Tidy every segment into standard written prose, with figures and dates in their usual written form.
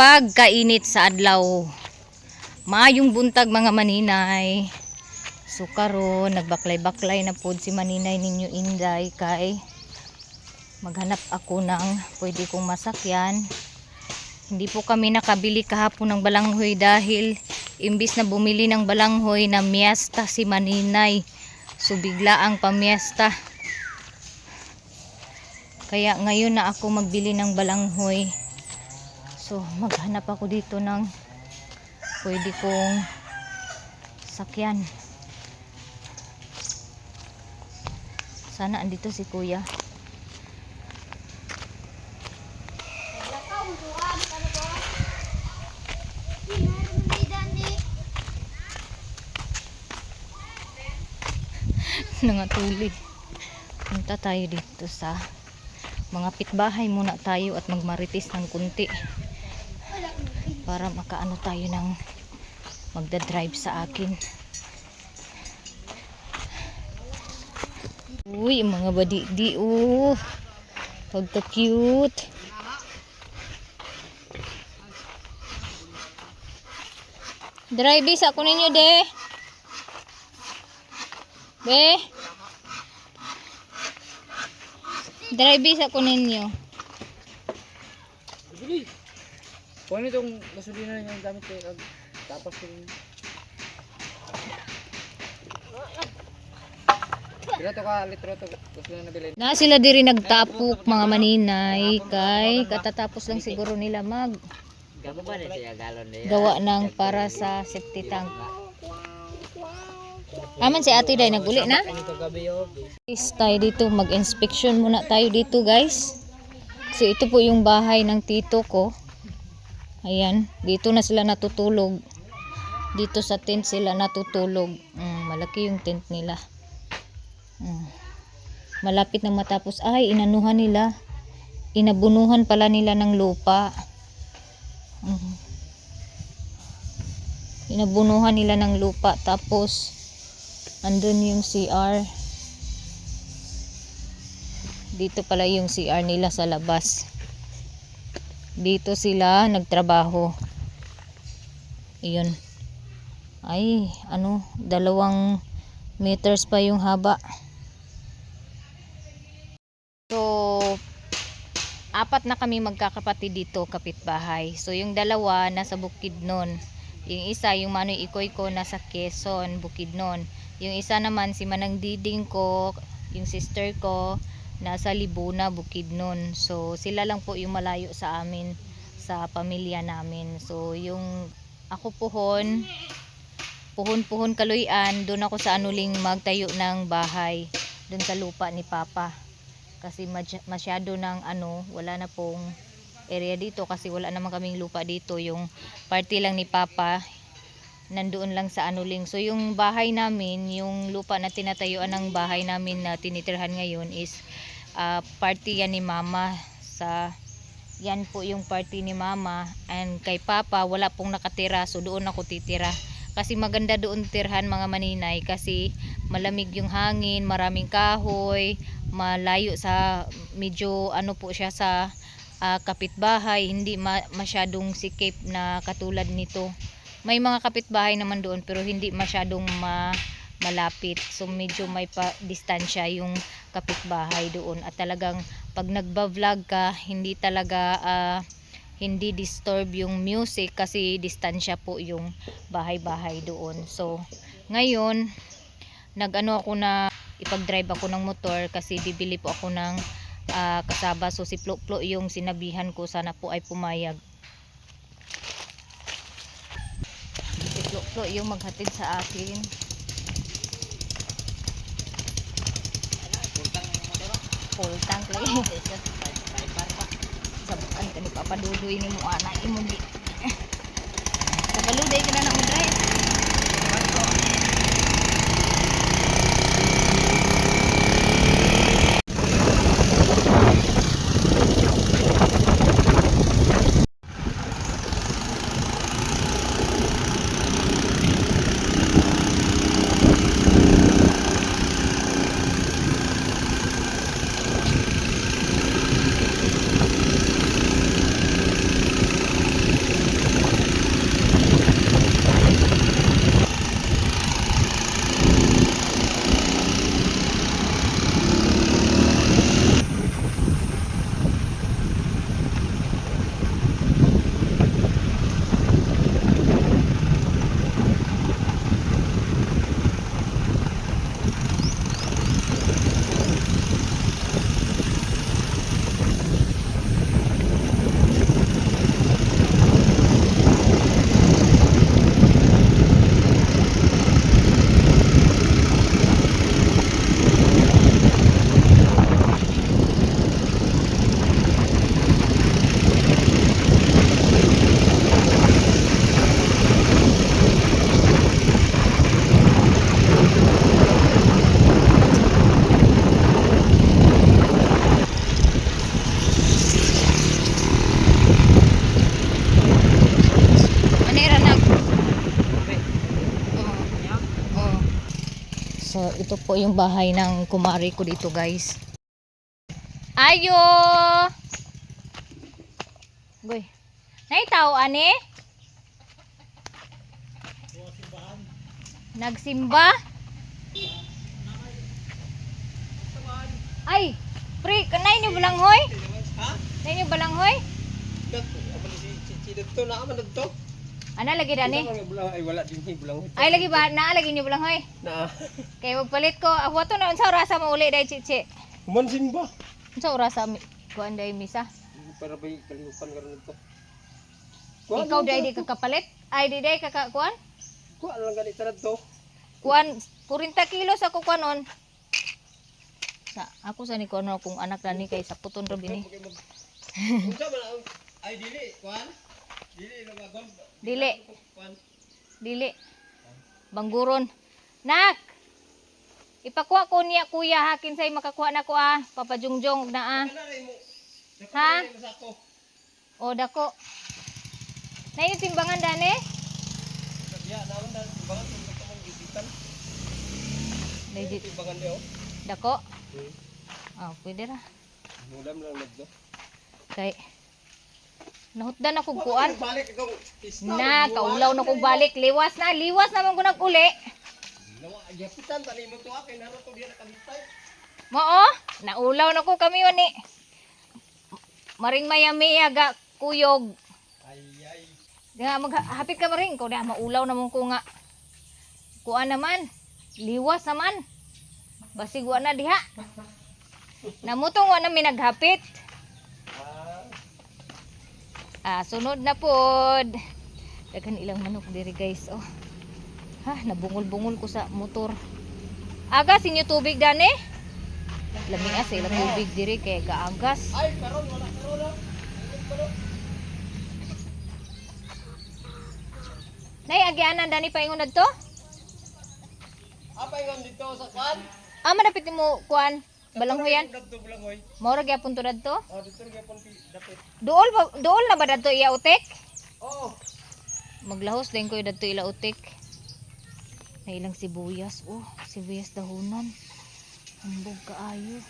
pagkainit sa adlaw. Maayong buntag mga maninay. So karon nagbaklay-baklay na pod si maninay ninyo Inday kay maghanap ako ng pwede kong masakyan. Hindi po kami nakabili kahapon ng balanghoy dahil imbis na bumili ng balanghoy na miyesta si maninay. So bigla ang pamiesta. Kaya ngayon na ako magbili ng balanghoy. So maghanap ako dito ng pwede kong sakyan. Sana andito si kuya. Nangatuli. Punta tayo dito sa mga pitbahay muna tayo at magmarites ng kunti para makaano tayo ng magdadrive sa akin. Uy, mga badi-di pagka-cute. Drive sa ako ninyo de. Be. Drive sa ako ninyo. Kung ano itong gasolina yung gamit ko, tapos ko rin. Pila to ka litro to gasolina na bilhin? Na sila diri nagtapok mga maninay kay katatapos lang siguro nila mag gawa ng para sa safety tank. Aman si ate day naguli na. Is tayo dito mag-inspection muna tayo dito guys. So ito po yung bahay ng tito ko. Ayan, dito na sila natutulog. Dito sa tent sila natutulog. Malaki yung tent nila. Malapit na matapos. Ay, inanuhan nila. Inabunuhan pala nila ng lupa. Inabunuhan nila ng lupa. Tapos, andun yung CR. Dito pala yung CR nila sa labas. Dito sila nagtrabaho. Iyon. Ay, 2 meters pa yung haba. So, 4 na kami magkakapatid dito, kapitbahay. So, yung 2 nasa Bukidnon. Yung isa, yung Manoy Ikoy ko, nasa Quezon, Bukidnon. Yung isa naman, si Manang Diding ko, yung sister ko, nasa Libuna, Bukidnon. So sila lang po yung malayo sa amin, sa pamilya namin. So yung ako puhon Kaluyan, doon ako sa Anuling magtayo ng bahay doon sa lupa ni Papa. Kasi masyado ng wala na pong area dito kasi wala naman kaming lupa dito. Yung party lang ni Papa nandoon lang sa Anuling. So yung bahay namin, yung lupa na tinatayuan ng bahay namin na tinitirhan ngayon is party yan ni Mama. Yan po yung party ni Mama, and kay Papa wala pong nakatira, so doon ako titira kasi maganda doon tirhan mga maninay kasi malamig yung hangin, maraming kahoy, malayo sa medyo po siya sa kapitbahay, hindi masyadong sikip na katulad nito. May mga kapitbahay naman doon pero hindi masyadong malapit. So medyo may distansya yung kapitbahay doon. At talagang pag nagba-vlog ka, hindi talaga hindi disturb yung music kasi distansya po yung bahay-bahay doon. So ngayon ako na ipag-drive ako ng motor kasi bibili po ako ng kasaba. So si Plo yung sinabihan ko, sana po ay pumayag. So yung maghatid sa akin. Full tank lagi. Sabukan ka ni papadudoy ni mo ana imo di. Kapaluday ka na mo drive. ito po yung bahay ng kumari ko dito, guys. Ayo! Goy. Naitaw, ane? Nagsimba? Ay! Pre, kanay nyo balanghoy? Ha? Kanay nyo balanghoy? Si dito na man dito. Ana, lagi dani? Ay wala din bulang. Ay, lagi ba? Naa, lagi nyo balanghoy? Na. Kaya magpalit ko. Ako to na, unsa orasa mo uli dahil chichi? Kumansin ba? Unsa orasa kuan dahil misa? Para ba kalihupan karon dito. Ikaw dahil di kakapalit? Ay, di dahil kakakuan? Kuha lang ganit na dito. Kuan, 40 kilos ako kuanon. Ako sa ni kuanon akong anak na ni kay sa puton ro bini. Unsa man ay dili kuan? Dili lumagon. Dili. Kuan. Dili. Bangguron. Nak. Ipakuha ko niya kuya hakin say makakuha na ko papajongjong na Ha? O dako. Na yung timbangan dani? Ya, naman dan timbangan kung mong gigitan. Legit. Timbangan niyo. Dako. Pwede ra. Mulam lang nagdo. Kay nahutdan ako kuan. Balik itong Na, kaulaw na kong balik. Liwas naman ko nag-uli. Yapitan tani mo to akin naro to diya nakabitay. Moo, naulaw na ko kami ni. Maring mayami aga kuyog. Ay ay. Nga maghapit ka maring ko na maulaw naman ko nga. Kuan naman. Liwas naman. Basig wa na diha. Namutong wa na minaghapit. Sunod na pod. Daghan ilang manok diri guys. Oh. Nabungol-bungol ko sa motor. Agas inyo tubig dani? Lamig asa ilang tubig diri kay gaagas. Ay karon wala karon. Nay agianan dani paingon adto? Apa ingon dito sa kan? Manapit mo kuan balanghoyan. Dito balanghoy. Mora gyapon to dadto? Dito gyapon dapit. Dool na ba dadto iya utik? Oo. Maglahos din ko dadto ila utik. Na ilang sibuyas. Sibuyas dahonan. Hambog kaayo.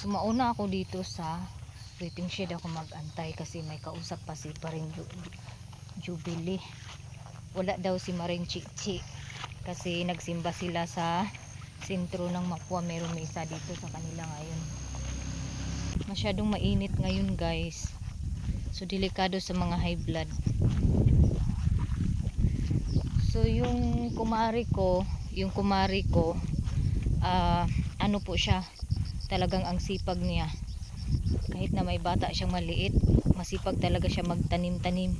Sumauna ako dito sa waiting shed ako mag-antay kasi may kausap pa si Paring Jubilee. Wala daw si Maring Chichi kasi nagsimba sila sa sentro ng Mapua. Meron may isa dito sa kanila ngayon. Masyadong mainit ngayon guys, so delikado sa mga high blood. So yung kumari ko ano po siya, talagang ang sipag niya. Kahit na may bata siyang maliit, masipag talaga siya magtanim-tanim.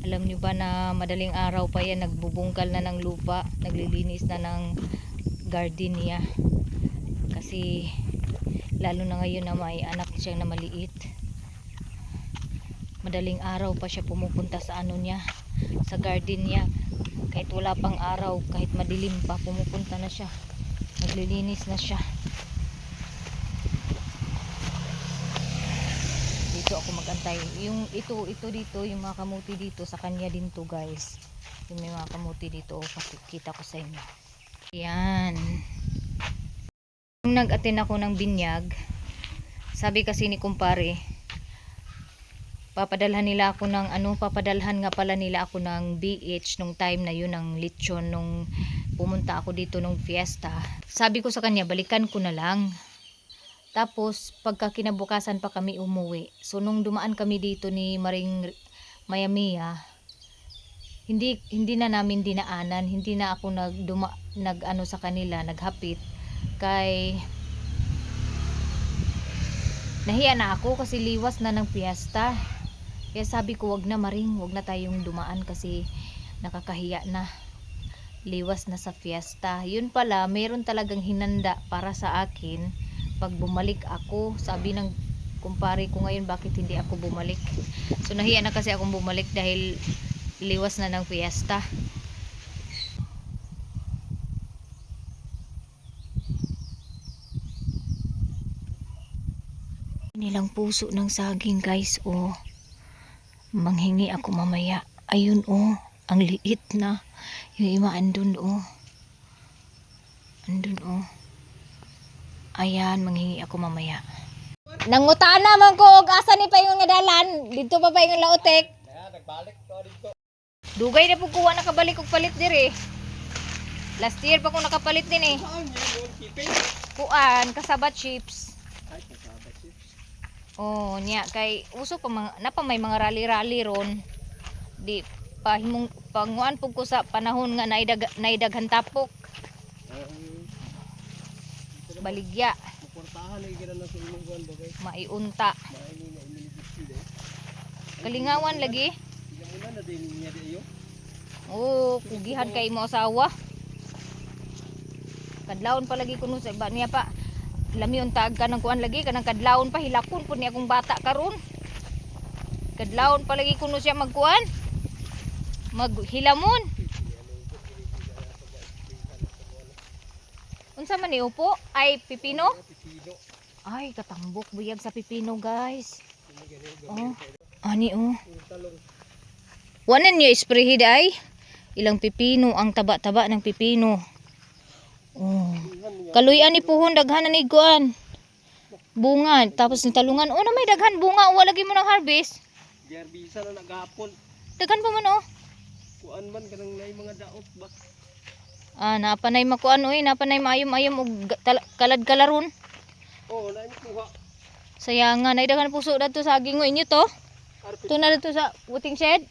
Alam niyo ba na madaling araw pa yan nagbubungkal na ng lupa, naglilinis na ng garden niya. Kasi lalo na ngayon na may anak siyang na maliit, madaling araw pa siya pumupunta sa ano niya, sa garden niya. Kahit wala pang araw, kahit madilim pa, pumupunta na siya, naglilinis na siya. Dito ako magantay. Yung ito dito, yung mga kamuti dito sa kanya din to guys. Yung may mga kamuti dito, pakikita ko sa inyo. Yan. Nung nag-attend ako ng binyag, sabi kasi ni kumpare, papadalhan nga pala nila ako ng BH nung time na yun, ng lechon, nung pumunta ako dito nung fiesta. Sabi ko sa kanya, balikan ko na lang. Tapos pagka kinabukasan pa kami umuwi. So nung dumaan kami dito ni Maring Mayamia, hindi na namin dinaanan, hindi na ako nag sa kanila, naghapit. Kay nahiya na ako kasi liwas na ng piyesta. Kaya sabi ko, wag na Maring, wag na tayong dumaan kasi nakakahiya na, liwas na sa fiesta. Yun pala, mayroon talagang hinanda para sa akin pag bumalik ako. Sabi ng kumpare ko ngayon, bakit hindi ako bumalik? So nahiya na kasi akong bumalik dahil liwas na ng fiesta. Nilang puso ng saging guys, oh. Manghingi ako mamaya. Ayun, oh. Ang liit na. Yung ima andun, oh. Andun, oh. Ayan, manghingi ako mamaya. Nangutana man ko og asa ni pa yung dalan. Dito pa yung laotek. Nagbalik ko dito. Dugay na po kuha nakabalik og palit dire. Last year pa ko nakapalit din eh. Saan yun? Keeping? Kuan, kasabat chips. Ay, kasama chips. Oh, niya kay uso pa mga napa may mga rally-rally ron. Di pahimong panguan pug ko sa panahon nga naidaghan tapok. Baligya, Maportahan lagi kita na sa imong kuwan ba kay? maiunta. Maayong na imilipid eh. Kalingawan lagi. Tingnan mo na din niya di iyo. Oh, kugihan kay mo asawa. Kadlawon pa lagi kuno sa iba niya pa. Lami untag ka ng kuan lagi kanang kadlawon pa hilakon pud ni akong bata karon. Kadlawon pa lagi kuno siya magkuan. Maghilamon. Unsa man ni upo? Ay pipino? Pipino. Ay katambok buyag sa pipino guys. Oh. Ani oh. Talong. Wanan niya isprayhid ay. Ilang pipino ang taba-taba ng pipino. Oh. Kaluyan ni puhon daghan na ni kuan. Bunga tapos ni talungan. Oh na may daghan bunga wa lagi mo nang harvest. Gerbisa na nagapon. Daghan pa man oh. Kuan man kanang nay mga daot ba? Ah napanay makuan oy, napanay maayom-ayom og kalad-kalaron. Oh, nay kuha. Sayangan nay daghan puso dadto sa aging inyo to. To na dito sa waiting shed.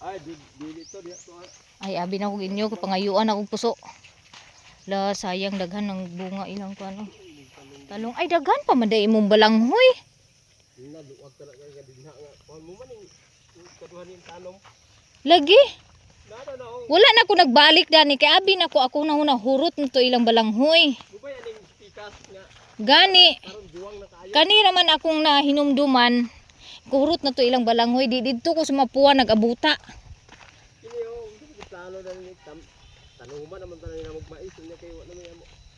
Ay, dili to diha to. Ay abi na ko inyo ko pangayuan akong puso. La sayang daghan ng bunga ilang kuan oh. Talong ay daghan pa man day imong balanghoy. Naluwag talaga nga dinha nga. Kuan mo man yung kaduhan yung tanom. Lagi. Nada na oh. Wala na ako nagbalik dani kay abi na ko ako na huna hurot nito ilang balanghoy. Bubay aning pikas nga Gani karon duwang na kaayo. kanira man akong nahinumduman. Kuhurot na to ilang balanghoy di didto ko sa mapuwa nagabuta. Kini oh, plano na ni tanong man naman tanan na magmais nya kay wa na may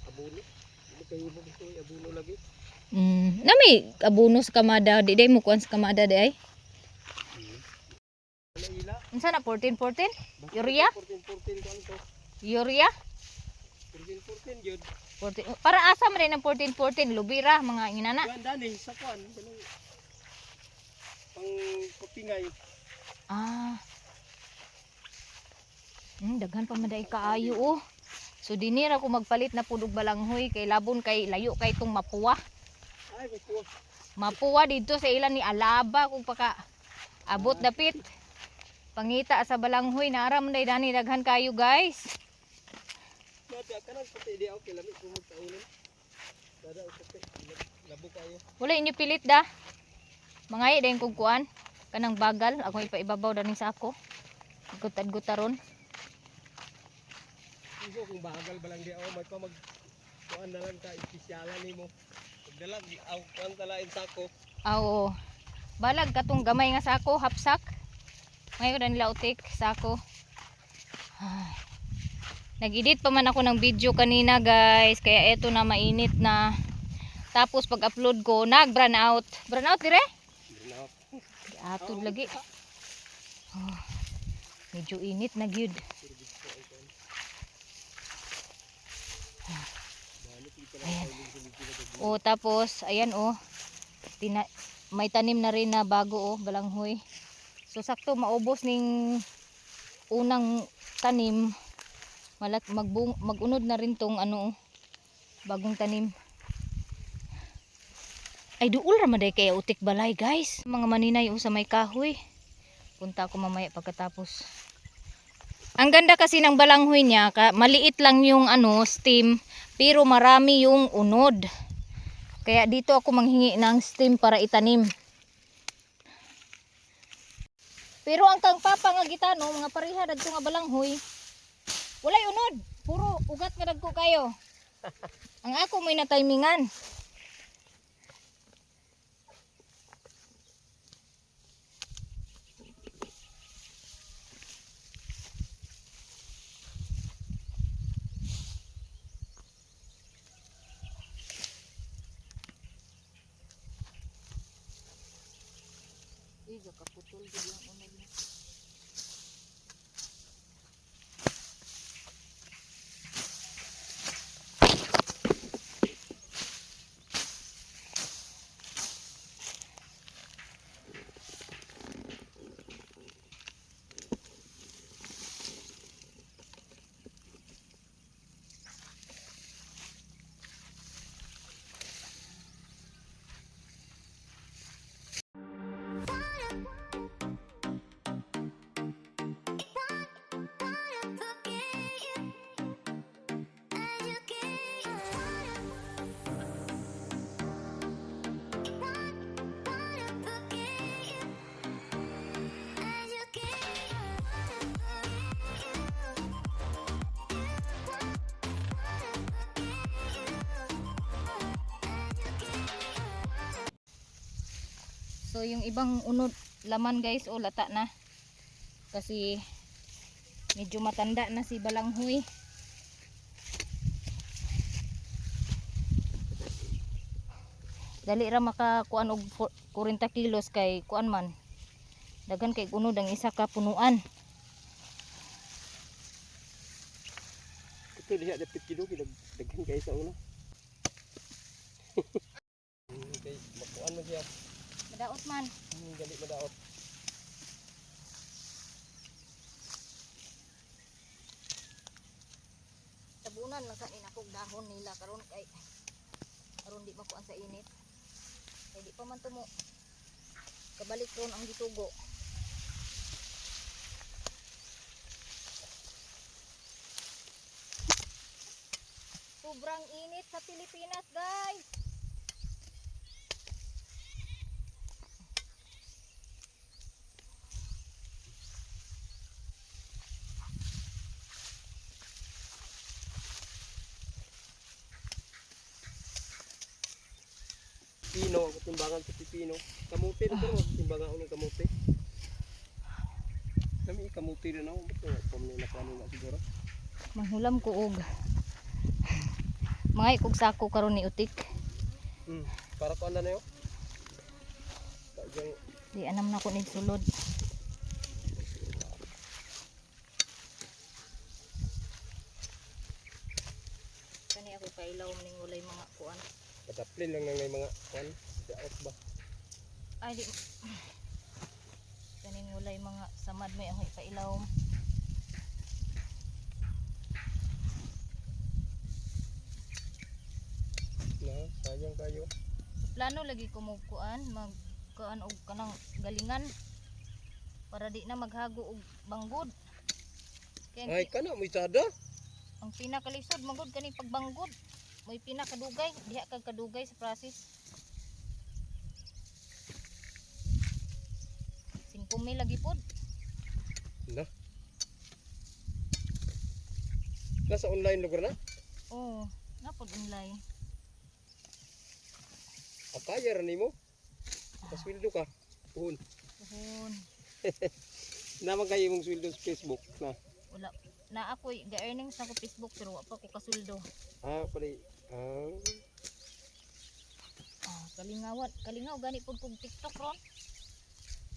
abono. Dili kay mo gusto abono lagi. Nami abono sa kamada di day mo kuan sa kamada di ay. Ana ila. Unsa na 14 Urea? 14 kuan to. Urea? 14 gyud. 14 para asa man rin ang 14 lubira mga inana. Kuan dani sa kuan kanang pang kopingay. Ah. Daghan pa man day kaayo oh. So dinira ko magpalit na pud og balanghoy kay labon kay layo kay tong mapuwa. Ay, may kuha. Mapuwa dito sa ilan ni Alaba kung paka abot dapit. Pangita sa balanghoy na aram day dani daghan kayo guys. Mati kanang puti di okay lami kumog taunon. Dada puti. Labo kayo. Wala inyo pilit da. Mangay din kog kuan kanang bagal ako ipaibabaw dani sa ako. Gutad-gutaron. Iso kung bagal ba lang di ako may pa mag kuan na lang ka espesyala nimo. Pagdalag aw kuan talain sako. Oo. Balag katong gamay nga sako, hapsak. Ngayon na nila utik sako. Nag-edit pa man ako ng video kanina guys. Kaya eto na mainit na. Tapos pag-upload ko, nag-brown out. Brown out dire? Atod lagi. Oh, medyo init na gyud. Ayan. Oh, tapos ayan oh. May tanim na rin na bago oh, balanghoy. So sakto maubos ning unang tanim. Magunod na rin tong ano oh, bagong tanim. Ay duol ra man day kaya utik balay guys. Mga maninay sa may kahoy. Punta ako mamaya pagkatapos. Ang ganda kasi ng balanghoy niya, maliit lang yung ano stem, pero marami yung unod. Kaya dito ako manghingi ng stem para itanim. Pero ang kang papa nga gitano, mga pareha dagko nga balanghoy. Walay unod, puro ugat nga dagko kayo. Ang ako may natimingan. Uy, kaputol bilang unag na. So yung ibang unod laman guys, o lata na. Kasi medyo matanda na si balanghoy. Dali ra makakuan og 40 kilos kay kuan man. Daghan kay unod ang isa ka punuan. Ito diha dapat kilo daghan kay sa una. Okay, makuan mo siya. Madaot man. Gali madaot. Tabunan lang sa inakog dahon nila karon kay karon di makuan sa init. Kay di pa man tumo. Kabalik ron ang gitugo. Sobrang init sa Pilipinas, guys. Pino, ang timbangan sa pipino. Kamuti na pero timbangan ulang kamuti. Kami kamuti rin ako. Ito, pamilya na na siguro. Manghulam ko og mga ikog sako karon ni utik. Para ko anda na yun. Kadyang Di anam na ko ni sulod. Kani ako kailaw ning ulay mga kuan. kadaplin lang ng mga kuan. Daot ba? Ay di kaning ulay mga samad may ako ipailaw. Na, sayang kayo. Plano lagi ko mo kuan mag kuan og kanang galingan para di na maghago og banggod. Kaya Ay, kana mo isada? ang pinakalisod magod kani pagbanggod. May pinakadugay, diha kag kadugay sa process. 5,000 lagi pod. Na. Nasa online lugar na? Oo, napod online. Apaya rin mo? Paswildo ka? Puhon. Puhon. Naman kayo mong swildo sa Facebook na? Wala na ako ga-earnings na ko Facebook pero wa pa ko kasuldo. Pala. Kalingaw gani pod kog TikTok ron.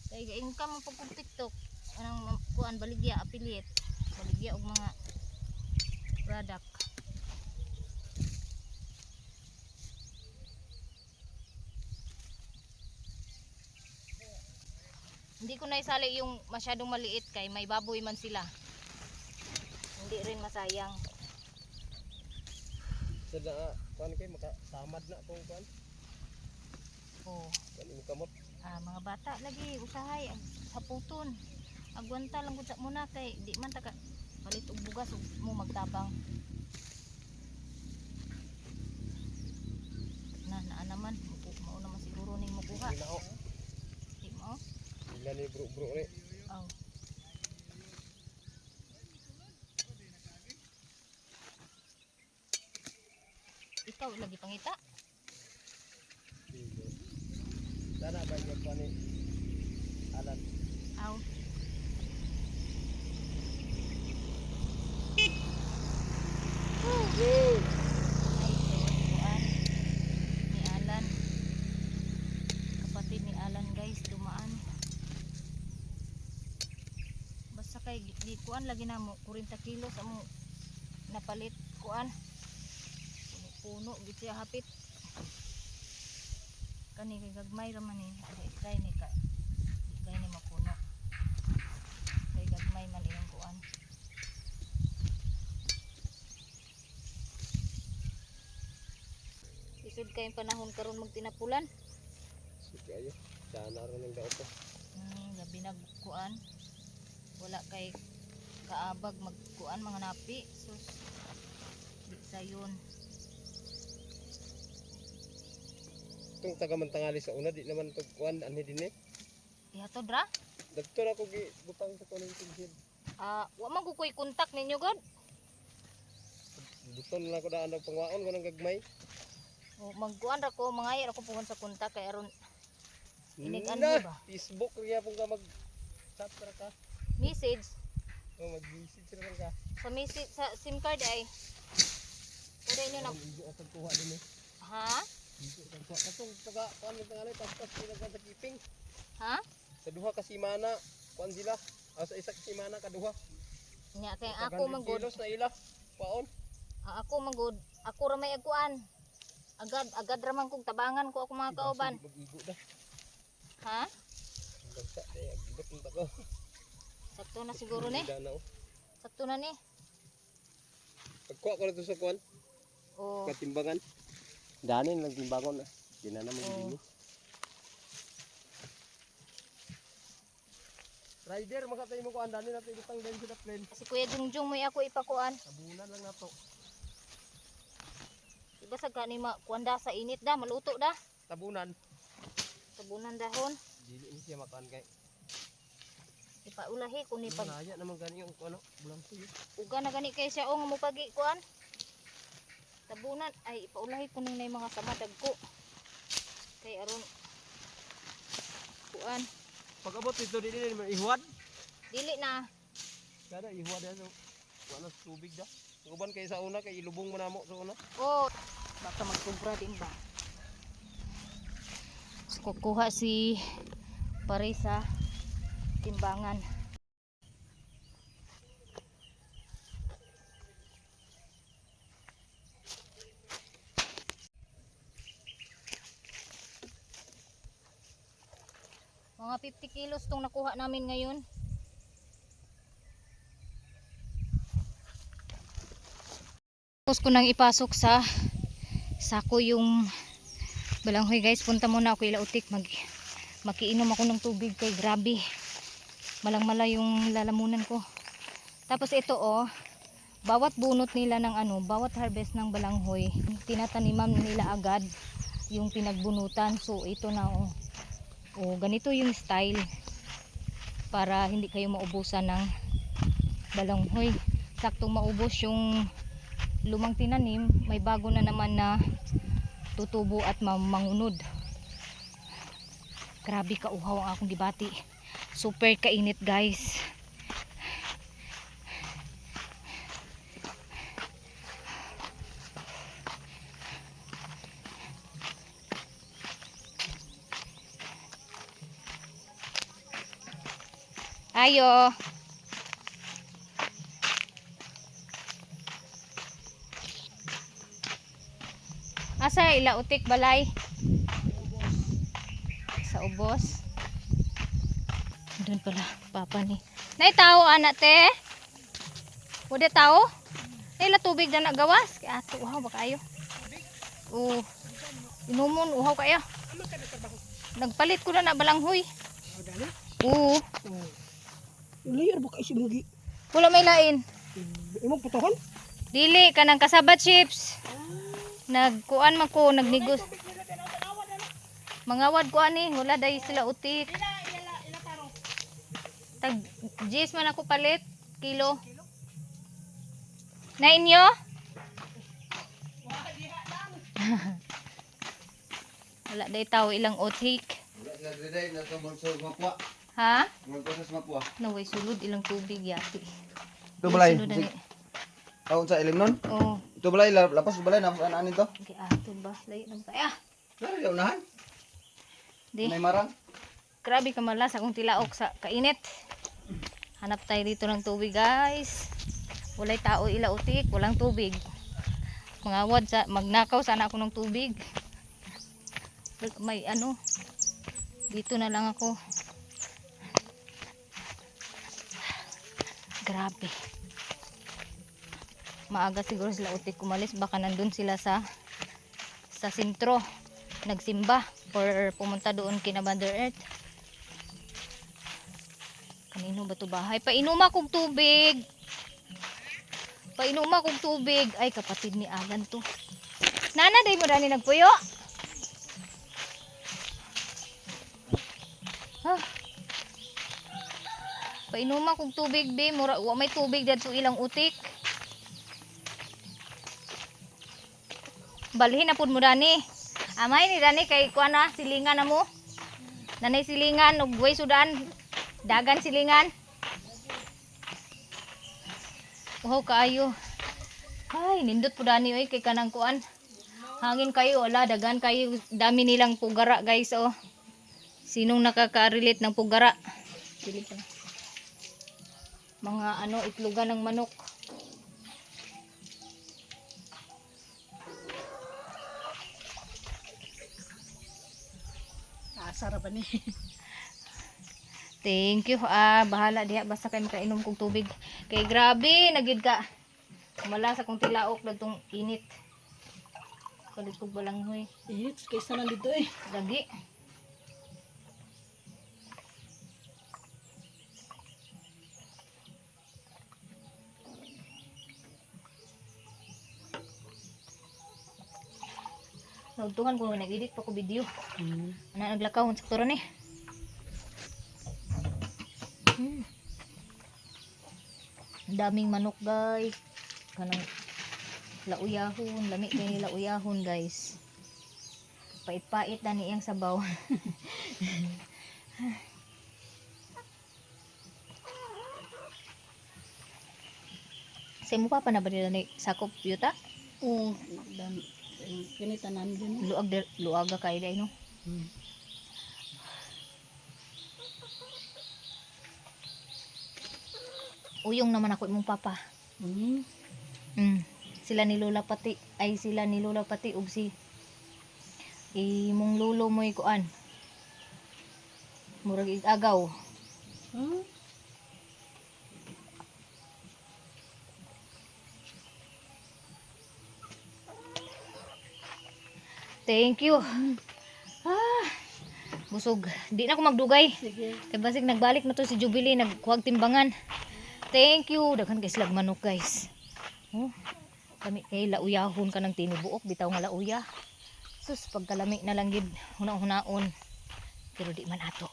Kay ga-income mo pod kog TikTok. Anang kuan baligya affiliate. Baligya og mga product. Hindi ko na isali yung masyadong maliit kay may baboy man sila. Hindi rin masayang. Sada, kuan kayo, makasamad na kung kuan. Oh, Kuan mo kamot. mga bata lagi usahay sa puton. Agwanta lang gud sa muna kay di man ta ka palit og bugas ug mo magtabang. Na naman mao naman siguro ning mukuha. Hindi na ako. Di mo? Ilan ni bro ni. Oh. Ikaw lagi pangita? Sana ba yung kuan ni Alan? Aw. Go! Ay, kuan ni Alan. Kapatid ni Alan guys, dumaan. kuan lagi na mo 40 kilos amo napalit kuan. Puno gid siya hapit. Kani kay gagmay ra man ni. Kay ni mapuno. Kay gagmay man ilang kuan. Isud kay panahon karon magtinapulan. Sige ayo. Sana ron ang daot. Gabi na kuan. Wala kay kaabag magkuan mga napi. Sus. Di sayon. Kung taga mantangali sa una di naman to kuan ani din eh. Ihatod ra? Dagto na ko gi butang sa kuno tingsid. Wa man ko kuy kontak ninyo god. Buton na ko daan og pangwaon ko nang gagmay. O magkuan ra ko mangayar ako puhon sa kontak kay aron inigan Na, mo ba? Facebook kaya pong ka mag chat ra ka. Message O mag-message ra ka. sa message sa SIM card ay. Pwede nyo na. Hindi ako kuha din eh. Ha? Hindi ako kuha. Katong taga kuan mantangali tapos sila ka sa keeping. Ha? Sa duha ka simana kuan sila. Sa isa ka simana kaduha. Nya kay ako manggod. Kilos na ila. Paon. Ako manggod. Ako ra may agkuan. Agad ra man kog tabangan ko ako mga kauban. Mag-igo da. Ha? Bagsa kay agibot unta ko. Sakto na siguro ni. Sakto na ni. Pagkuha ko na to sa kuan. O Katimbangan. Danin lang timbangon na. Di na naman din. Rider makatay mo kuan danin nato ibutang din sa plane. si Kuya Jungjung mo ako ipakuan. Tabunan lang nato. Diba sa kanima kuanda sa init da maluto da. Tabunan. Tabunan dahon. Dili ni siya makan kay. Ipaulahi kun ni pag Naya naman gani yung ano, bulang suyo. uga na gani kay siya o nga mo pagi kuan. Tabunan ay ipaulahi kun ning mga samadag ko. Kay aron kuan Pag abot ito dili ni ihuad. dili na. Kada ihuad na so. Wala tubig da. Uban kay sa una kay ilubong mo namo sa una. Oh, baka magkubra din ba? So, kukuha si pare sa timbangan. Mga 50 kilos tong nakuha namin ngayon. Tapos ko nang ipasok sa sako yung balanghoy guys. Punta muna ako ilautik. Makiinom ako ng tubig kay grabe. Malang-mala yung lalamunan ko. Tapos ito oh. Bawat bunot nila ng ano, bawat harvest ng balanghoy, tinataniman nila agad yung pinagbunutan. So ito na oh. Oh, ganito yung style para hindi kayo maubusan ng balanghoy. Saktong maubos yung lumang tinanim, may bago na naman na tutubo at mangunod. Grabe kauhaw ang akong gibati. Super kainit guys. Ayo. Asa ilautik balay? Sa ubos. Doon pala papa ni. Nay tao anak te. Pwede tao? Nay tubig na nagawas. Kaya ato uhaw ba kayo? Oo. Inumon uhaw kayo. Nagpalit ko na balanghoy. Oo. Layar ba kay simugi? Wala may lain. Imong putohon? Dili kanang kasabat chips. Nagkuan man ko, nagnigos. Mangawad ko ani, wala dai sila utik. Tag G's man ako palit, kilo. Na inyo? Wala dai tao ilang utik. Nagreday na to sa mapwa. Ha? Magproses mapwa. Naway sulod ilang tubig yati. Ito balay. Sulod ani. Aw sa ilim nun. Oh, Ito balay lapas balay na ano to? okay, ato ba? Layo nang kaya. Dari unahan. Di. May marang. Grabe ka malas akong tilaok sa kainit. Hanap tayo dito ng tubig, guys. Walay tao ilautik, walang tubig. Mangawad sa magnakaw sana ako ng tubig. May ano. Dito na lang ako. Grabe. Maaga siguro sila utik kumalis, baka nandun sila sa sentro nagsimba or pumunta doon kina Mother Earth. Kanino ba to bahay? Painom akong tubig. Painom akong tubig. Ay, kapatid ni Alan to. Nana, day mo dani nagpuyo? Ha? Painom akong tubig, be. Mura, wa may tubig dito ilang utik. Balhin na pud mo dani. Amay ni dani kay kuan na silingan na mo. Nanay silingan ug way sudan. Dagan silingan. Wow kaayo. Ay nindot pud dani oy kay kanang kuan. Hangin kayo wala dagan kayo dami nilang pugara guys oh. Sinong nakaka-relate ng pugara? Dili pa. Mga ano itlogan ng manok. Sarap ni. Thank you. Bahala diha basta kay makainom kog tubig. Kay grabe nagid ka. Mala sa kong tilaok dagtong init. Kalit kog balanghoy. Init kaysa nandito eh. Dagi. Nagtuhan ko nag-edit pa ko video. Ana naglakaw sa turon eh. Ang daming manok guys. Kanang lauyahon, lami kay lauyahon guys. Pait-pait na niyang sabaw. Sa mo pa na ba nila ni sakop yuta? Oo. Dan kinita nandun. Luaga kay day no. Uyong naman ako imong papa. Sila ni Lola pati ug si imong lolo mo kuan. Murag igagaw. Thank you. Busog. Di na ako magdugay. Sige. Kay basig nagbalik na to si Jubilee nagkuhag timbangan. Thank you. Daghan kay slag manok guys. Oh. Kami kay lauyahon ka ng tinibuok bitaw nga lauya. Sus pagkalami na lang gid hunaon. Pero di man ato.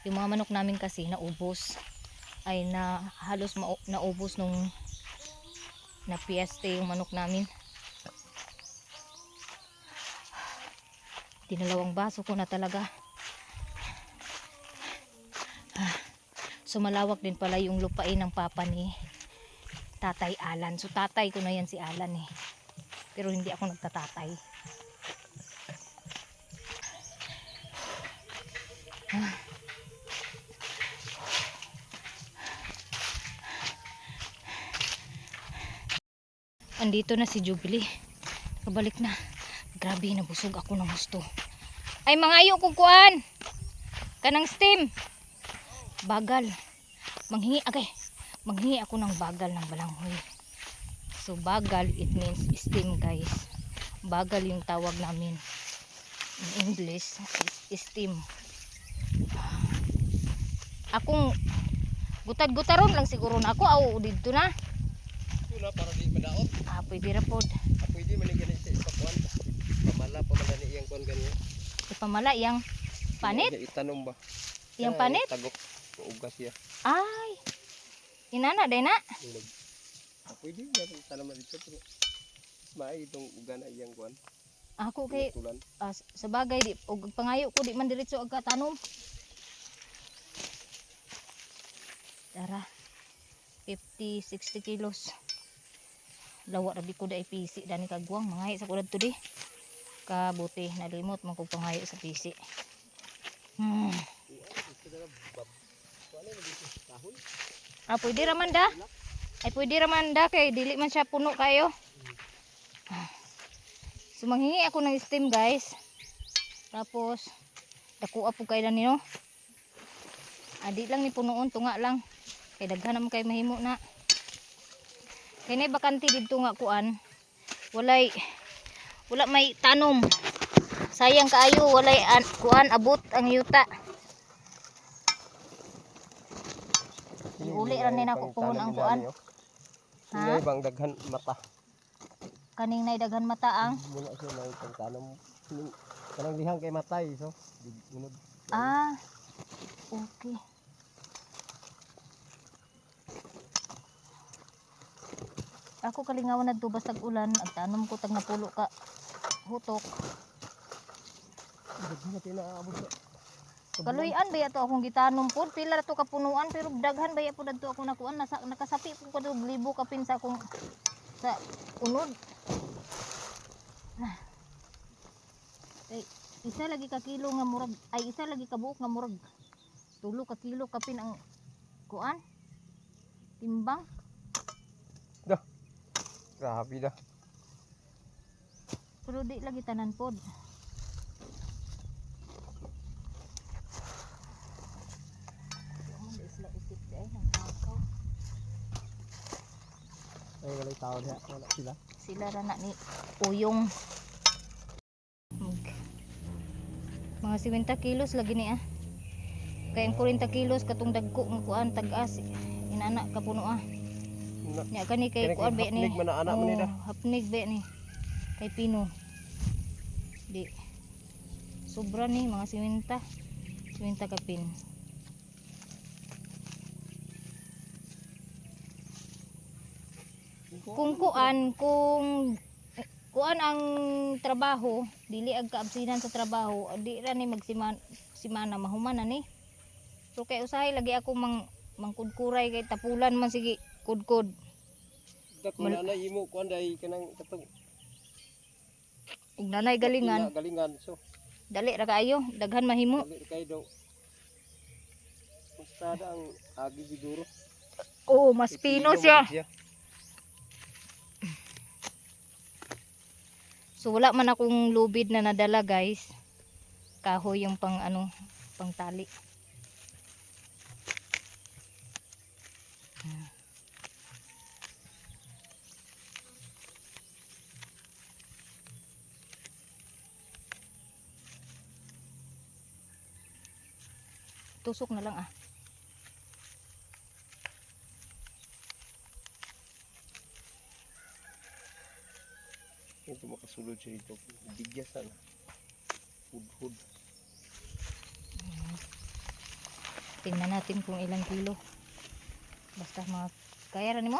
Yung mga manok namin kasi naubos. Ay na halos naubos nung na fiesta yung manok namin. Dinalawang baso ko na talaga. So malawak din pala yung lupain ng papa ni Tatay Alan. So tatay ko na yan si Alan eh. Pero hindi ako nagtatatay. Andito na si Jubilee. Kabalik na. Grabe, nabusog ako ng gusto. Ay, mangayo kong kuan. Kanang steam. Bagal. Manghingi ako ng bagal ng balanghoy. So, bagal, it means steam, guys. Bagal yung tawag namin. In English, steam. Akong gutad-gutaron lang siguro na ako. Aw, dito na. Ito na para di madaot. Pwede ra pod. Pwede man ganit sa ispakuan. Pamala ni iyang kuan ganyan. Ipamala yang panit. Itanom ba? Yang panit? Tagok. Ugas siya. Ay. Inana day na. Pwede na tanaman dito pero may itong ugan na iyang kuan. Ako kay Tulan. sa bagay di og pangayo ko di man diretso ag katanom. Tara. 50 60 kilos. Lawa ra ko dai pisi dani kagwang mangahi sa kulad to di. Kabuti nalimot man kog pangayo sa pisi. Ah, pwede raman da. Ay, pwede raman da kay dili man siya puno kayo. So, manghingi ako ng steam, guys. Tapos, dakuha po kayo na niyo. Adi lang ni punoon, tunga lang. Kay daghan naman kayo mahimo na. Kay na bakante dito nga kuan. Wala may tanom. Sayang kaayo, walay kuan abot ang yuta. Iuli ra ni nako puhon ang kuan. Ha? Bang daghan mata. Kaning nay daghan mata ang. Muna siya may pagtanam. Kanang lihang kay matay so. Gunod. Ah. Okay. Ako kalingawan na to basta ulan, agtanom ko tag napulo ka hutok. Daghan na tinaabot sa. Kaluyan ba yato akong gitanom pod, pila ra to kapunuan pero daghan ba po dadto ako nakuan nakasapi po ko libo ka pin sa akong sa unod. Ay, isa lagi ka kilo nga murag, ay isa lagi ka buok nga murag 3 ka kilo ka pin ang kuan timbang. Grabe dah. Pero di lagi tanan pod. Isla itik dai nang takaw. Ay walay tao diha, wala sila. Sila ra na ni uyong. Mga 70 kilos lagi ni ah. Kay ang 40 kilos katong dagko ng kuan tag-as inana ka puno ah. Nya kani kay kuan be ni. Hapnig man na anak mo nila. Hapnig be ni. Kay pino. Di. Sobra ni mga 70 ka pin. Kung kuan ang trabaho, dili ag kaabsinan sa trabaho, di ra ni simana mahuman na ni. So kay usahay lagi ako mangkudkuray kay tapulan man sige kudkod. Dak man na imo kuan dai kanang katong Ug nanay galingan, galingan so. dali ra kaayo, daghan mahimo. Dali kay daw. Basta ang agi siguro. Oo, mas pino siya. So wala man akong lubid na nadala, guys. Kahoy yung pang pang tali. Tusok na lang ah. Ito makasulod siya dito. Bigyasan. Hud-hud. Tingnan natin kung ilang kilo. Basta mga kaya ra nimo?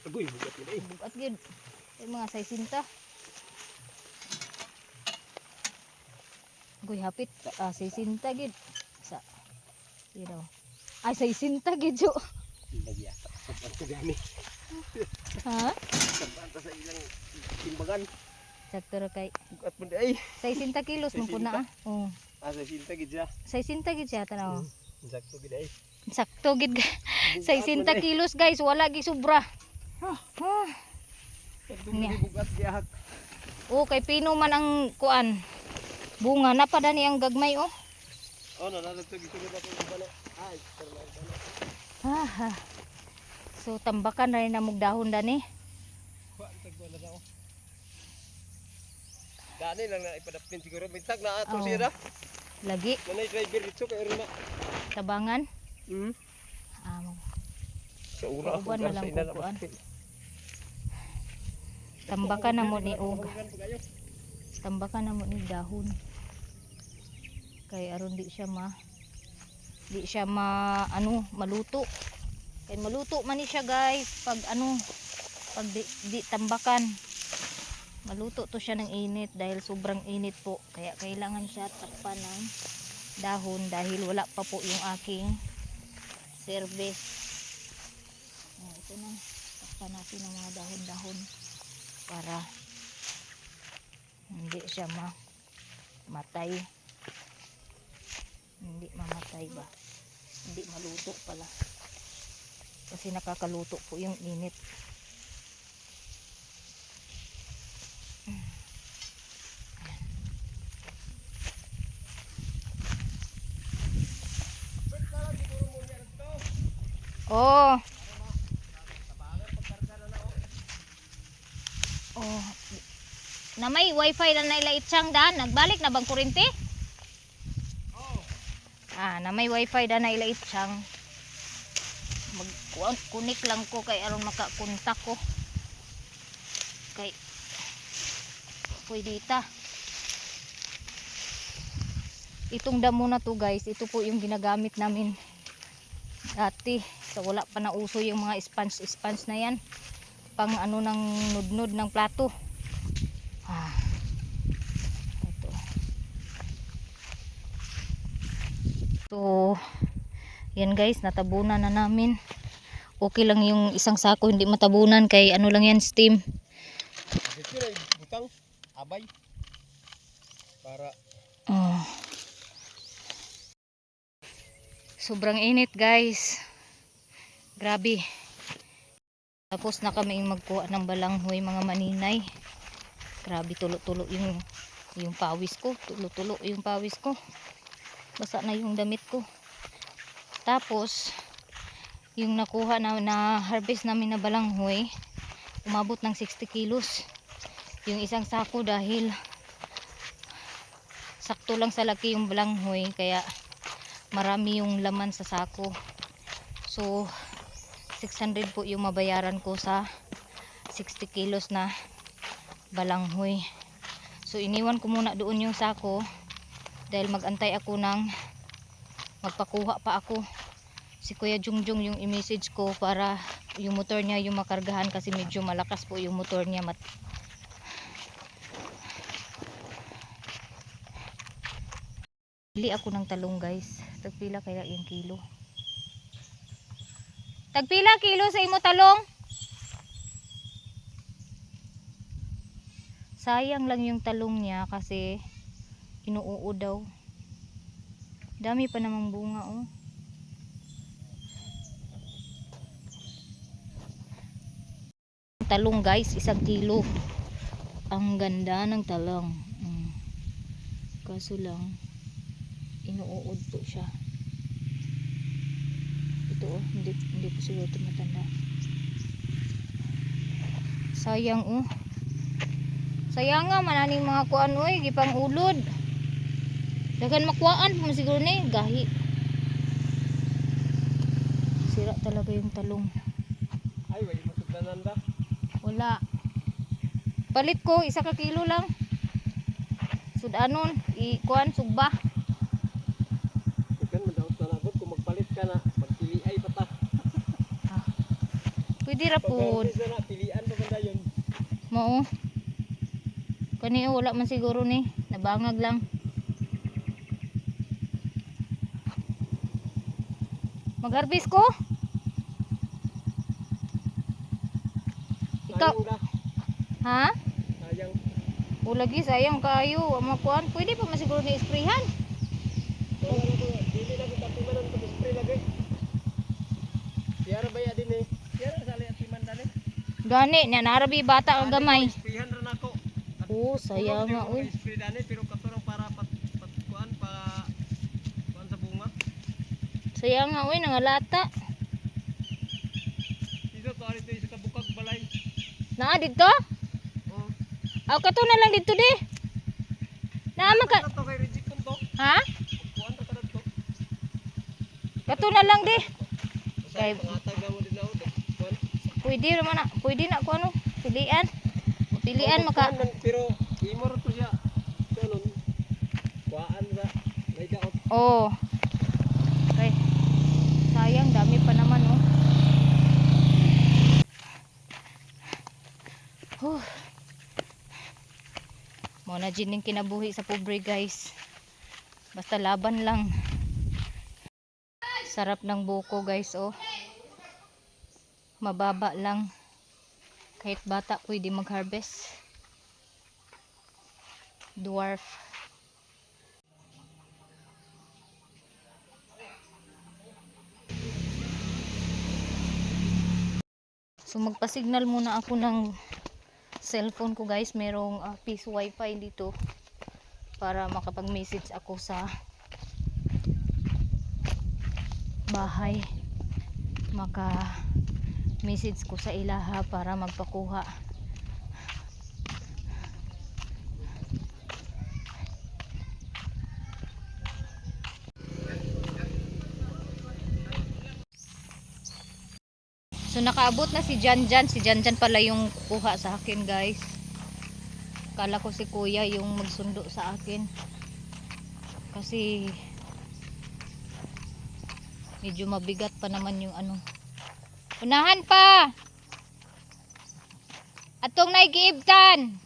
Agoy, bugat yun eh. Bugat gyud. Ay mga 60. Agoy hapit 60 gyud. Sa daw. Ay 60 gyud jo. Nagyata. Saban ko gani. Ha? Saban ta sa ilang timbangan. Sakto ra kay Bugat mo di ay. 60 kilos man po na ah. Oo. Asa sinta gid siya. 60 gyud siya tanaw. Sakto gid ay. Sakto gid. 60 kilos guys, wala gi sobra. Niya. Bugat gihak. Oh, kay pino man ang kuan. Bunga na pa dani ang gagmay oh. Oh, nalalagtog ito na ko bala. Ay, Ah. So tambakan na rin na mugdahon dani. Wa tagwala na oh. Dani lang na ipadapin siguro bintag na ato siya. Lagi Manay driver dito kay Irma. tabangan. Sa ura Uban na lang kung kuan. Tambakan na mo ni og. Tambakan na mo ni dahon. Kay aron di siya maluto. Kay maluto man ni siya guys pag pag di tambakan. Maluto to siya ng init dahil sobrang init po. Kaya kailangan siya takpan ng dahon dahil wala pa po yung aking service. Ito na. Takpan natin ng mga dahon-dahon para hindi siya matay. Hindi mamatay ba? Hindi maluto pala. Kasi nakakaluto po yung init. Oh. Oh. Na may wifi na nailait siyang dan. Nagbalik na bang kurente? Na may wifi na nailait siyang. Mag-kunik lang ko kay aron makakontak ko. Kay pwede ta. Itong damo na to guys, ito po yung ginagamit namin dati. So wala pa na uso yung mga sponge na yan. Pang ano ng nudnud ng plato. Ito. So yan guys, natabunan na namin. Okay lang yung isang sako hindi matabunan kay ano lang yan, steam. Dito na butang abay para Sobrang init guys. Grabe. Tapos na kami magkuha ng balanghoy mga maninay. Grabe tulo-tulo yung pawis ko. Tulo-tulo yung pawis ko. Basa na yung damit ko. Tapos yung nakuha na harvest namin na balanghoy, umabot ng 60 kilos. Yung isang sako dahil sakto lang sa laki yung balanghoy kaya marami yung laman sa sako. So 600 po yung mabayaran ko sa 60 kilos na balanghoy. So iniwan ko muna doon yung sako dahil magantay ako ng magpakuha pa ako. Si Kuya Jungjung yung i-message ko para yung motor niya yung makargahan kasi medyo malakas po yung motor niya. Bili ako ng talong guys. Tagpila kaya yung kilo? Tagpila kilo sa imo talong? Sayang lang yung talong niya kasi inuuod daw. Dami pa namang bunga oh. Talong guys, 1 kilo. Ang ganda ng talong. Kaso lang inuuod po siya. Ito oh, hindi po siguro ito matanda. Sayang oh. Sayang nga mananing mga kuan oy, gipang ulod. Dagan makuhaan po siguro ni gahi. Sira talaga yung talong. ay way masugdanan da. Wala. Palit ko 1 kilo lang. Sudanon, kuan sugba. Ikan madaot na nagod kung magpalit ka na magpili ay pata. Pwede ra po. Na pilian pa man dayon. Mo. Kani wala man siguro ni, nabangag lang. Mag-harvest ko? Ikaw, Sayang da. ha? Sayang. O lagi sayang kayo, makuan. Pwede pa man siguro ni sprayhan. Wala na ko. Dili na kita timanan ko spray lagi. Tiyara baya din eh. Tiyara sali at timan dali. Gani, na narabi bata ang gamay. Sprayhan ra nako. Oh, sayang nga oh. Spray dani pero katurang para kuan pa kuan sa bunga. Sayang nga oy, nangalata. Dito to ari to sa kabukag balay. Naa dito? Oh. Aw kato na lang dito di. Naa ka. To kay reject kun to. Ha? Kuan ta kada to. Kato na lang di. Kay pangatag na mo din ako. Kuan. Pwede ra man na. Pwede na ko ano, pilian. Pilian maka. Pero imor to siya. Kanon. Kuan ra. May daot. Oh. Okay. Sayang dami pa naman oh. Mo na jining kinabuhi sa pobre guys. Basta laban lang. Sarap ng buko guys oh. Mababa lang. Kahit bata pwede mag-harvest. Dwarf. So magpa-signal muna ako ng cellphone ko guys. Merong piso wifi dito para makapag-message ako sa bahay. Maka-message ko sa ilaha para magpakuha. So nakaabot na si Janjan. Si Janjan pala yung kukuha sa akin guys. Kala ko si kuya yung magsundo sa akin. Kasi medyo mabigat pa naman yung ano. Unahan pa! Atong naigiibtan!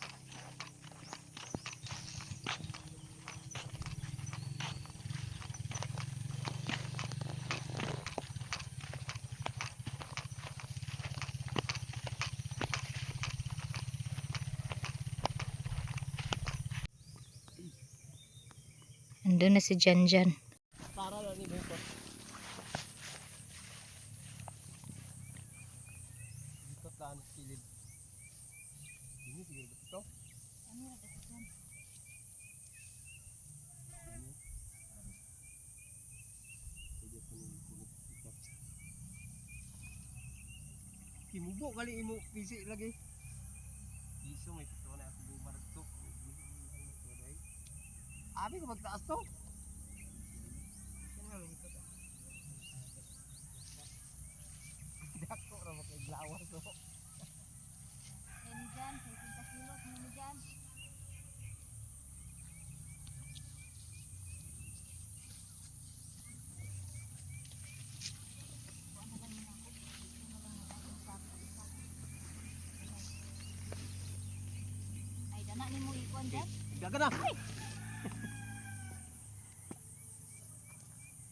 Andun na si Janjan. Para lang ni Beko. Ikot lang ang kilid. Ini tigil ba ito? Kimubo kali imo pisi lagi. Iso may pito na ako bumarag to. Abi ko magtaas to. Dako ra mo kay glawas to. Janjan, 50 kilos mo dyan. Ay, dana ni mo ikon dyan. Gaga na.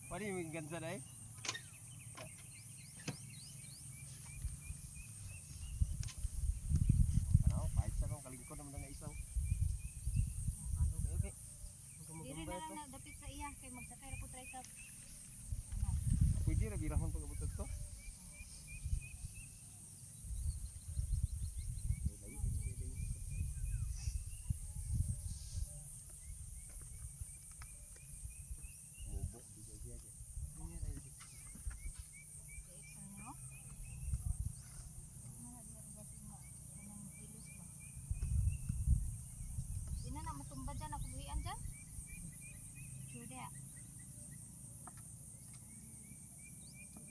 Pwede yung gansa na eh. Ano, pahit sa nung kalingkod naman na isang. Okay. Diri na lang na dapit sa iya kay magsakay ra ko try ka. Pwede na birahon pag abot to. Ina na matumba dyan ako buhian dyan. Sudah.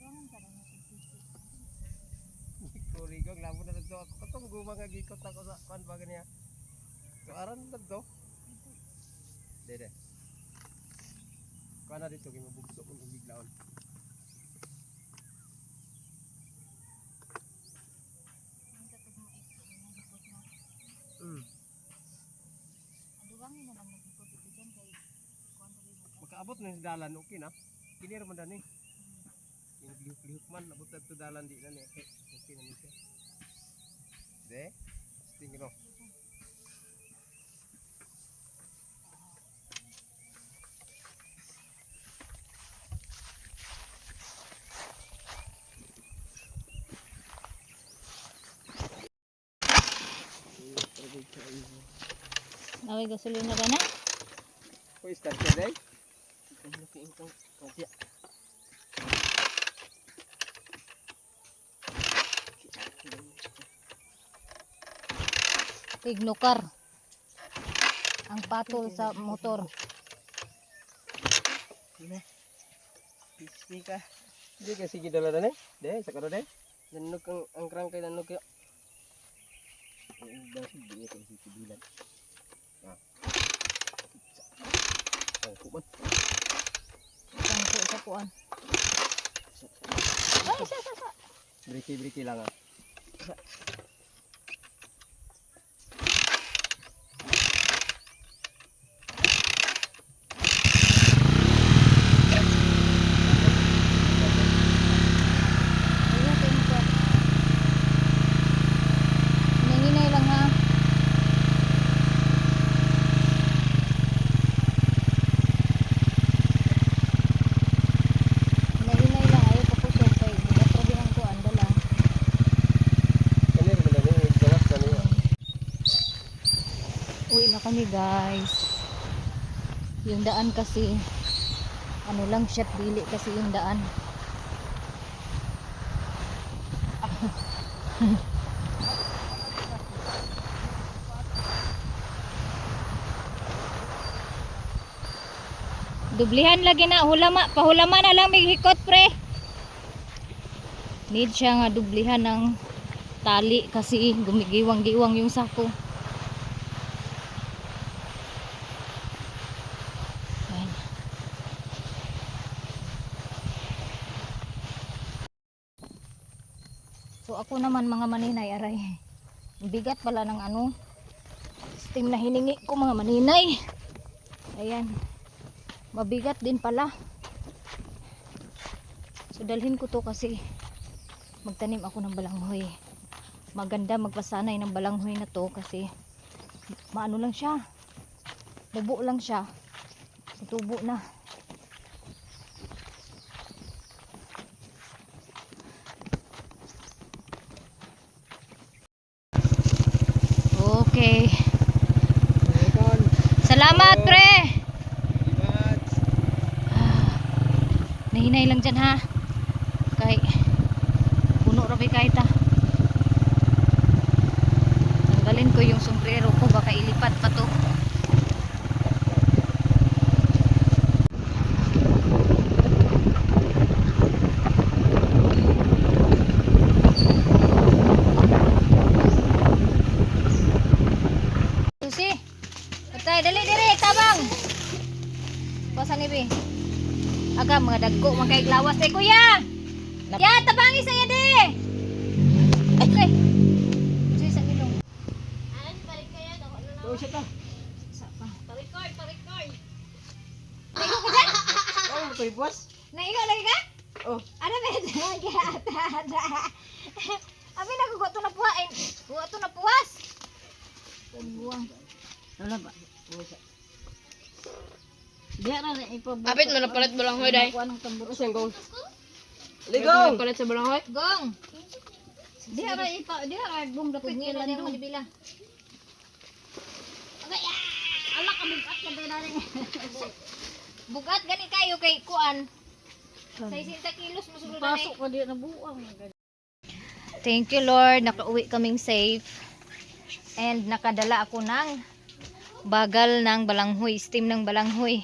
Ganun ka lang natin sisi. Kurigong lamo na to ako katong guma nga gikot ako sa kan ba ganiya. So aran na to. Dede. Kana dito kay mabugso kung biglaon. Ang katog mo ito na hipot na. Aduwangin na lang nagipot ito dyan kay kuwan tabi mo. Makaabot na sa dalan okay na. Kini ra man dani. Yung lihok man abot to dalan di na ni. Okay na ni siya. De. Tingin mo. Naway gasolina ka na? Ko start ka dai. Ingkang kasi. Ignokar. Ang patol sa motor. Ina. Pisti ka. Di ka sige dala dane. De, sakaro de. Nanok ang krangkay nanok yo. Ang dasi di ka sige bilan. Ah. Oh, kuman. Sangko sa kuan. Ay, sa. Briki lang ah. Ayun, tingko. Nanginay lang ha. Nanginay lang. Ayaw pa po siya. Kaya grabe ang kuan. Dala. Uwi na kami guys. Yung daan kasi ano lang siya, dili kasi yung daan. Dublihan lagi na hulama, pahulama na lang may hikot pre. Need siya nga dublihan ng tali kasi gumigiwang-giwang yung sako. Ayan. So ako naman mga maninay aray. Bigat pala ng ano steam na hiningi ko mga maninay. Ayan. Mabigat din pala. So dalhin ko to kasi magtanim ako ng balanghoy. Maganda magpasanay ng balanghoy na to kasi maano lang siya. Bubo lang siya. Tutubo na. Okay. Salamat pre. Nahinay lang dyan ha. Kay puno rabi kahit ha. Tanggalin ko yung sombrero ko baka ilipat pa to. Susi. Patay dali diri tabang. Pasan ibi. Aga mga dagko mga kay glawas eh kuya. Ya tabangi saya de. Okay. Susi sa ilong. Oh, siya ta. Pa-record. Oh, magpalipuas. Naigo lagi ka? Oh, Ano ba ito? Abi nagugo to na puwa. Gugo to na puwas. Buwang. Wala ba? Diya ra na ipabuto. Apit mo na palit balanghoy day. Kuha ng tamburo. saan gong? Apit mo Ligong! na palit sa balanghoy. Gong. Diya ra bung dapit Kungin na kailan din mo do. dibila. Ala ka bugat ka dali. Bugat gani kayo kay kuan. 60 kilos musulod na. Pasok ka diya na buang. Thank you Lord, nakauwi kaming safe. And nakadala ako ng bagal ng balanghoy, steam ng balanghoy.